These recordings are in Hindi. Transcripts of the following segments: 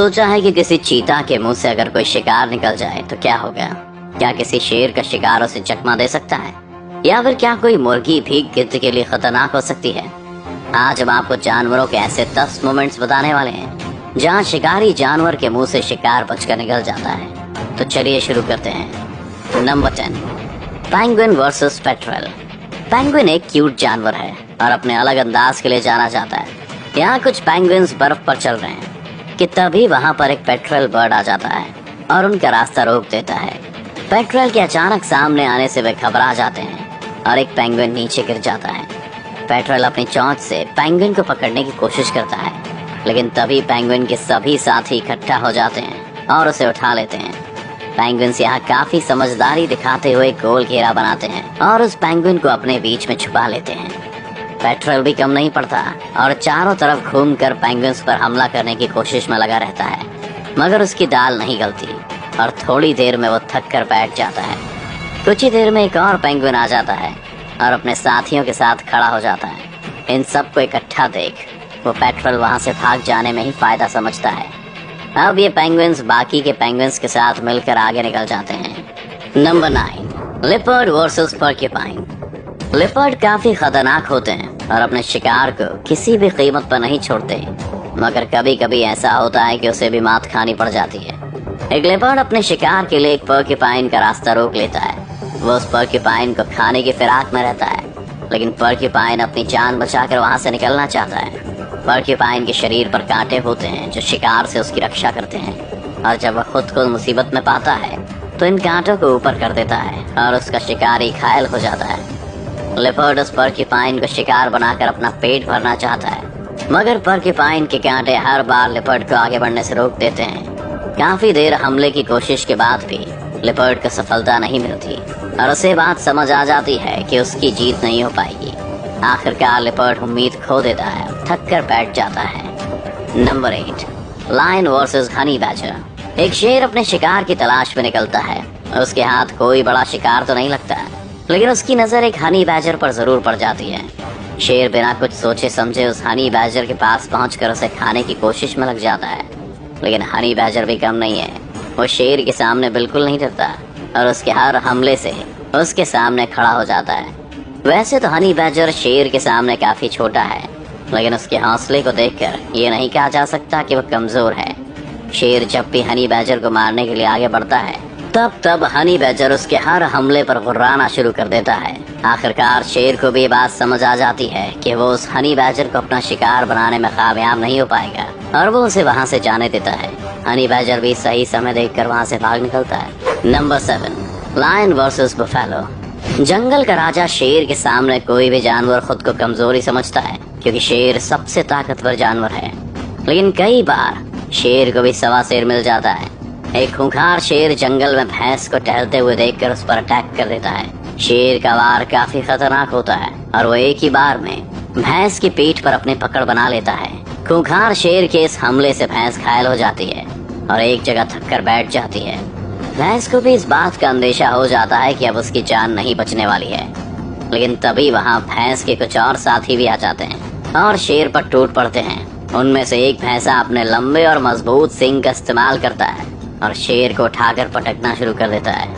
सोचा है कि किसी चीता के मुंह से अगर कोई शिकार निकल जाए तो क्या होगा। क्या किसी शेर का शिकार उसे चकमा दे सकता है, या फिर क्या कोई मुर्गी भी गिद्ध के लिए खतरनाक हो सकती है। आज हम आपको जानवरों के ऐसे 10 मोमेंट्स बताने वाले हैं जहां शिकारी जानवर के मुंह से शिकार बचकर निकल जाता है। तो चलिए शुरू करते हैं। Number 10, penguin versus petrol. Penguin एक क्यूट जानवर है और अपने अलग अंदाज के लिए जाना जाता है। यहाँ कुछ पेंगुइन्स बर्फ पर चल रहे हैं कि तभी वहाँ पर एक पेट्रोल बर्ड आ जाता है और उनका रास्ता रोक देता है। पेट्रोल के अचानक सामने आने से वे घबरा जाते हैं और एक पेंगुइन नीचे गिर जाता है। पेट्रोल अपनी चोंच से पेंगुइन को पकड़ने की कोशिश करता है, लेकिन तभी पेंगुइन के सभी साथी इकट्ठा हो जाते हैं और उसे उठा लेते हैं। पेंगुइन्स यहाँ काफी समझदारी दिखाते हुए गोल घेरा बनाते हैं और उस पेंगुइन को अपने बीच में छुपा लेते हैं। पेट्रोल भी कम नहीं पड़ता और चारों तरफ घूमकर पेंगुइन्स पर हमला करने की कोशिश में लगा रहता है, मगर उसकी दाल नहीं गलती और थोड़ी देर में वो थक कर बैठ जाता है। कुछ ही देर में एक और पेंगुइन आ जाता है और अपने साथियों के साथ खड़ा हो जाता है। इन सबको इकट्ठा देख वो पेट्रोल वहां से भाग जाने में ही फायदा समझता है। अब ये पेंगुइन्स बाकी के पेंगुइन्स के साथ मिलकर आगे निकल जाते हैं। Number 9, leopard versus porcupine. Leopard काफी खतरनाक होते हैं और अपने शिकार को किसी भी कीमत पर नहीं छोड़ते, मगर कभी कभी ऐसा होता है कि उसे भी मात खानी पड़ जाती है। एक लिपर्ड अपने शिकार के लिए एक पोर्क्यूपाइन का रास्ता रोक लेता है। वो उस पोर्क्यूपाइन को खाने की फिराक में रहता है, लेकिन पोर्क्यूपाइन अपनी जान बचाकर वहां से निकलना चाहता है। पोर्क्यूपाइन के शरीर पर कांटे होते हैं जो शिकार से उसकी रक्षा करते हैं, और जब वह खुद को मुसीबत में पाता है तो इन कांटों को ऊपर कर देता है और उसका शिकारी घायल हो जाता है। लिपर्ड उस पोर्क्यूपाइन को शिकार बनाकर अपना पेट भरना चाहता है, मगर पोर्क्यूपाइन के कांटे हर बार लिपर्ड को आगे बढ़ने से रोक देते हैं। काफी देर हमले की कोशिश के बाद भी लिपर्ड को सफलता नहीं मिलती और उसे बात समझ आ जाती है कि उसकी जीत नहीं हो पाएगी। आखिरकार लिपर्ड उम्मीद खो देता है और थक कर बैठ जाता है। Number 8, lion versus honey badger. एक शेर अपने शिकार की तलाश में निकलता है। उसके हाथ कोई बड़ा शिकार तो नहीं लगता, लेकिन उसकी नजर एक हनी बैजर पर जरूर पड़ जाती है। शेर बिना कुछ सोचे समझे उस हनी बैजर के पास पहुंचकर उसे खाने की कोशिश में लग जाता है, लेकिन हनी बैजर भी कम नहीं है। वो शेर के सामने बिल्कुल नहीं डरता और उसके हर हमले से उसके सामने खड़ा हो जाता है। वैसे तो हनी बैजर शेर के सामने काफी छोटा है, लेकिन उसके हौसले को देखकर ये नहीं कहा जा सकता कि वो कमजोर है। शेर जब भी हनी बैजर को मारने के लिए आगे बढ़ता है तब हनी बैजर उसके हर हमले पर गुर्राना शुरू कर देता है। आखिरकार शेर को भी ये बात समझ आ जाती है कि वो उस हनी बैजर को अपना शिकार बनाने में कामयाब नहीं हो पाएगा और वो उसे वहां से जाने देता है। हनी बैजर भी सही समय देखकर वहां से भाग निकलता है। Number 7, lion versus buffalo. जंगल का राजा शेर के सामने कोई भी जानवर खुद को कमजोरी समझता है, क्योंकि शेर सबसे ताकतवर जानवर है। लेकिन कई बार शेर को भी सवा शेर मिल जाता है। एक खूंखार शेर जंगल में भैंस को टहलते हुए देखकर उस पर अटैक कर देता है। शेर का वार काफी खतरनाक होता है और वो एक ही बार में भैंस की पीठ पर अपनी पकड़ बना लेता है। खूंखार शेर के इस हमले से भैंस घायल हो जाती है और एक जगह थक कर बैठ जाती है। भैंस को भी इस बात का अंदेशा हो जाता है कि अब उसकी जान नहीं बचने वाली है, लेकिन तभी वहाँ भैंस के कुछ और साथी भी आ जाते हैं और शेर पर टूट पड़ते हैं। उनमें से एक भैंसा अपने लंबे और मजबूत सींग का इस्तेमाल करता है और शेर को उठाकर पटकना शुरू कर देता है।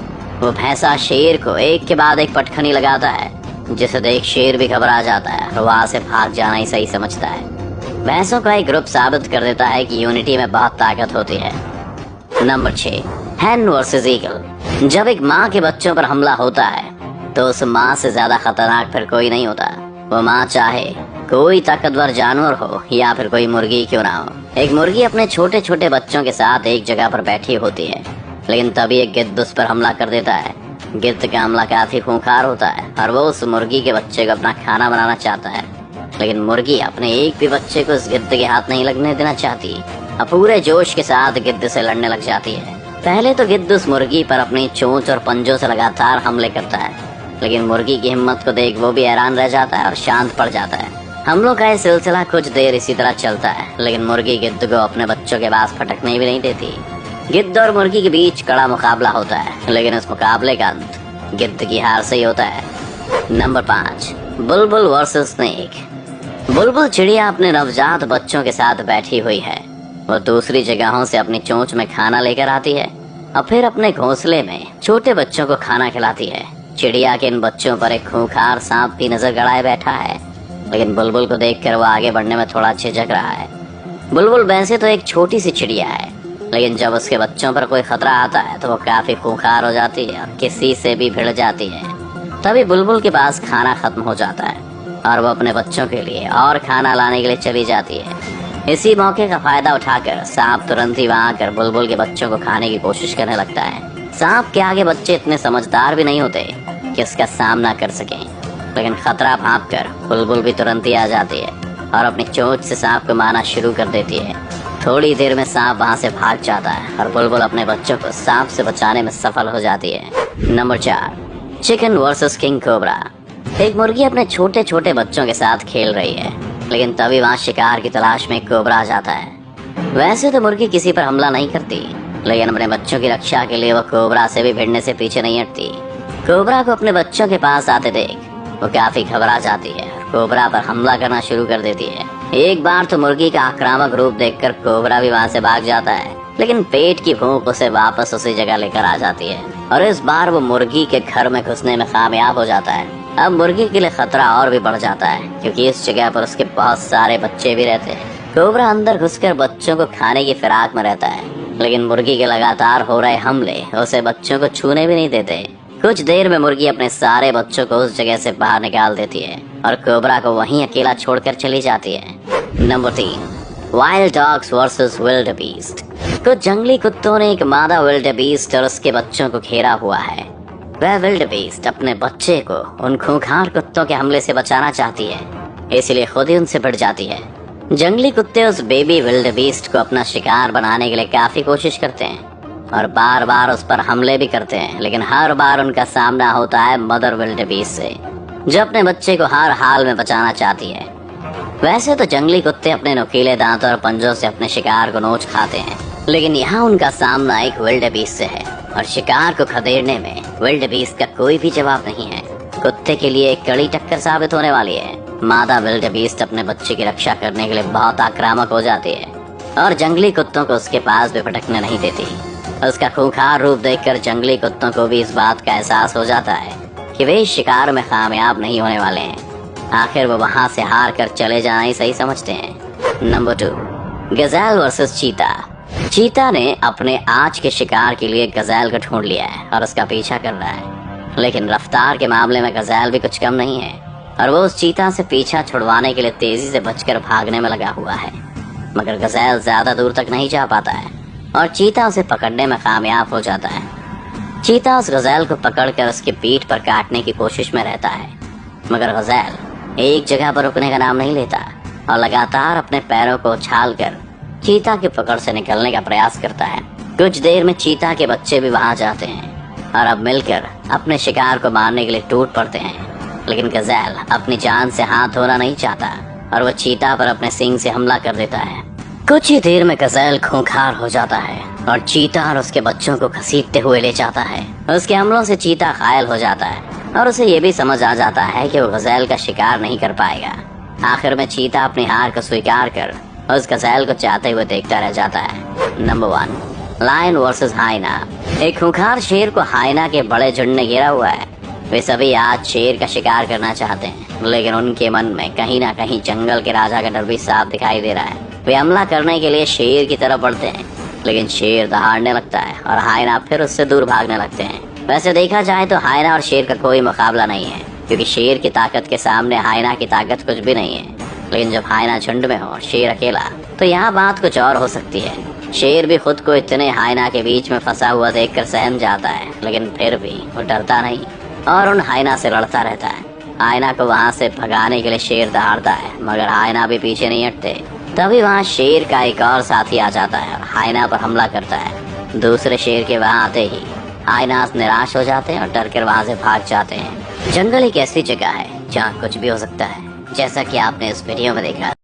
वो भैंसा शेर को एक के बाद एक पटखनी लगाता है, जिसे देख शेर भी घबरा जाता है और वहां से भाग जाना ही सही समझता है। भैंसों का एक ग्रुप साबित कर देता है कि यूनिटी में बहुत ताकत होती है। नंबर 6, हैन वर्सेस ईगल। जब एक माँ के बच्चों पर हमला होता है तो उस माँ से ज्यादा खतरनाक फिर कोई नहीं होता। वो माँ चाहे कोई ताकतवर जानवर हो या फिर कोई मुर्गी क्यों ना हो। एक मुर्गी अपने छोटे छोटे बच्चों के साथ एक जगह पर बैठी होती है, लेकिन तभी एक गिद्ध उस पर हमला कर देता है। गिद्ध का हमला काफी खूंखार होता है और वो उस मुर्गी के बच्चे को अपना खाना बनाना चाहता है, लेकिन मुर्गी अपने एक भी बच्चे को उस गिद्ध के हाथ नहीं लगने देना चाहती और पूरे जोश के साथ गिद्ध से लड़ने लग जाती है। पहले तो गिद्ध उस मुर्गी पर अपनी चोंच और पंजों से लगातार हमले करता है, लेकिन मुर्गी की हिम्मत को देख वो भी हैरान रह जाता है और शांत पड़ जाता है। हमलों का ये सिलसिला कुछ देर इसी तरह चलता है, लेकिन मुर्गी गिद्ध को अपने बच्चों के पास फटकने भी नहीं देती। गिद्ध और मुर्गी के बीच कड़ा मुकाबला होता है, लेकिन उस मुकाबले का अंत गिद्ध की हार से ही होता है। नंबर 5, बुलबुल वर्सेस स्नेक। बुलबुल चिड़िया अपने नवजात बच्चों के साथ बैठी हुई है। वो दूसरी जगहों से अपनी चोंच में खाना लेकर आती है और फिर अपने घोंसले में छोटे बच्चों को खाना खिलाती है। चिड़िया के इन बच्चों पर एक खूंखार सांप भी नजर गड़ाए बैठा है, लेकिन बुलबुल को देखकर वो आगे बढ़ने में थोड़ा झिझक रहा है। बुलबुल वैसे तो एक छोटी सी चिड़िया है, लेकिन जब उसके बच्चों पर कोई खतरा आता है तो वो काफी खूंखार हो जाती है और किसी से भी भिड़ जाती है। तभी बुलबुल के पास खाना खत्म हो जाता है और वो अपने बच्चों के लिए और खाना लाने के लिए चली जाती है। इसी मौके का फायदा उठाकर सांप तुरंत ही वहाँ आकर बुलबुल के बच्चों को खाने की कोशिश करने लगता है। सांप के आगे बच्चे इतने समझदार भी नहीं होते कि इसका सामना कर सकें, लेकिन खतरा भांप कर बुलबुल भी तुरंत ही आ जाती है और अपनी चोंच से सांप को मारना शुरू कर देती है। थोड़ी देर में सांप वहाँ से भाग जाता है और बुलबुल अपने बच्चों को सांप से बचाने में सफल हो जाती है। Number 4, chicken versus king cobra. एक मुर्गी अपने छोटे छोटे बच्चों के साथ खेल रही है, लेकिन तभी वहाँ शिकार की तलाश में एक कोबरा आ जाता है। वैसे तो मुर्गी किसी पर हमला नहीं करती, लेकिन अपने बच्चों की रक्षा के लिए वो कोबरा से भी भिड़ने से पीछे नहीं हटती। कोबरा को अपने बच्चों के पास आते देख वो काफी घबरा जाती है, कोबरा पर हमला करना शुरू कर देती है। एक बार तो मुर्गी का आक्रामक रूप देखकर कोबरा भी वहाँ से भाग जाता है, लेकिन पेट की भूख उसे वापस उसी जगह लेकर आ जाती है और इस बार वो मुर्गी के घर में घुसने में कामयाब हो जाता है। अब मुर्गी के लिए खतरा और भी बढ़ जाता है, क्योंकि इस जगह पर उसके बहुत सारे बच्चे भी रहते हैं। कोबरा अंदर घुसकर बच्चों को खाने की फिराक में रहता है, लेकिन मुर्गी के लगातार हो रहे हमले उसे बच्चों को छूने भी नहीं देते। कुछ देर में मुर्गी अपने सारे बच्चों को उस जगह से बाहर निकाल देती है और कोबरा को वहीं अकेला छोड़कर चली जाती है। Number 3, wild dogs versus wildebeest. कुछ जंगली कुत्तों ने एक मादा विल्ड बीस्ट और उसके बच्चों को घेरा हुआ है। वह विल्ड बीस्ट अपने बच्चे को उन खूंखार कुत्तों के हमले से बचाना चाहती है, इसलिए खुद ही उनसे भिड़ जाती है। जंगली कुत्ते उस बेबी विल्ड बीस्ट को अपना शिकार बनाने के लिए काफी कोशिश करते हैं और बार बार उस पर हमले भी करते हैं, लेकिन हर बार उनका सामना होता है मदर विल्ड बीस्ट से, जो अपने बच्चे को हर हाल में बचाना चाहती है। वैसे तो जंगली कुत्ते अपने नुकीले दांतों और पंजों से अपने शिकार को नोच खाते हैं, लेकिन यहाँ उनका सामना एक विल्ड बीस्ट से है और शिकार को खदेड़ने में विल्ड बीस्ट का कोई भी जवाब नहीं है। कुत्ते के लिए एक कड़ी टक्कर साबित होने वाली है। मादा विल्ड बीस्ट अपने बच्चे की रक्षा करने के लिए बहुत आक्रामक हो जाती है और जंगली कुत्तों को उसके पास भी भटकने नहीं देती। उसका खूंखार रूप देखकर जंगली कुत्तों को भी इस बात का एहसास हो जाता है कि वे इस शिकार में कामयाब नहीं होने वाले हैं। आखिर वो वहां से हार कर चले जाना ही सही समझते हैं। नंबर 2, गजेल वर्सेस चीता। चीता ने अपने आज के शिकार के लिए गजेल को ढूंढ लिया है और उसका पीछा कर रहा है, लेकिन रफ्तार के मामले में गजेल भी कुछ कम नहीं है और वो उस चीता से पीछा छुड़वाने के लिए तेजी से बचकर भागने में लगा हुआ है। मगर गजेल ज्यादा दूर तक नहीं जा पाता है और चीता उसे पकड़ने में कामयाब हो जाता है। चीता उस गजेल को पकड़कर उसकी पीठ पर काटने की कोशिश में रहता है, मगर गजेल एक जगह पर रुकने का नाम नहीं लेता और लगातार अपने पैरों को उछालकर चीता की पकड़ से निकलने का प्रयास करता है। कुछ देर में चीता के बच्चे भी वहां जाते हैं और अब मिलकर अपने शिकार को मारने के लिए टूट पड़ते हैं, लेकिन गजेल अपनी जान से हाथ धोना नहीं चाहता और वो चीता पर अपने सींग से हमला कर देता है। कुछ ही देर में गजेल खूंखार हो जाता है और चीता और उसके बच्चों को घसीटते हुए ले जाता है। उसके हमलों से चीता घायल हो जाता है और उसे ये भी समझ आ जाता है कि वो गजेल का शिकार नहीं कर पाएगा। आखिर में चीता अपनी हार को स्वीकार कर उस गजेल को चाहते हुए देखता रह जाता है। Number 1, lion versus hyena. एक खूंखार शेर को हाइना के बड़े झुंड ने घेरा हुआ है। वे सभी आज शेर का शिकार करना चाहते हैं, लेकिन उनके मन में कहीं ना कहीं जंगल के राजा का डर भी साफ दिखाई दे रहा है। वे हमला करने के लिए शेर की तरफ बढ़ते हैं, लेकिन शेर दहाड़ने लगता है और हाइना फिर उससे दूर भागने लगते हैं। वैसे देखा जाए तो हाइना और शेर का कोई मुकाबला नहीं है, क्योंकि शेर की ताकत के सामने हाइना की ताकत कुछ भी नहीं है। लेकिन जब हाइना झुंड में हो और शेर अकेला, तो यहाँ बात कुछ और हो सकती है। शेर भी खुद को इतने हाइना के बीच में फंसा हुआ देखकर सहम जाता है, लेकिन फिर भी वो डरता नहीं और उन हाइना से लड़ता रहता है। हाइना को वहाँ से भगाने के लिए शेर दहाड़ता है, मगर हाइना भी पीछे नहीं हटते। तभी वहाँ शेर का एक और साथी आ जाता है और हाइना पर हमला करता है। दूसरे शेर के वहाँ आते ही हाइना निराश हो जाते हैं और डर कर वहाँ से भाग जाते हैं। जंगल एक ऐसी जगह है जहाँ कुछ भी हो सकता है, जैसा कि आपने इस वीडियो में देखा।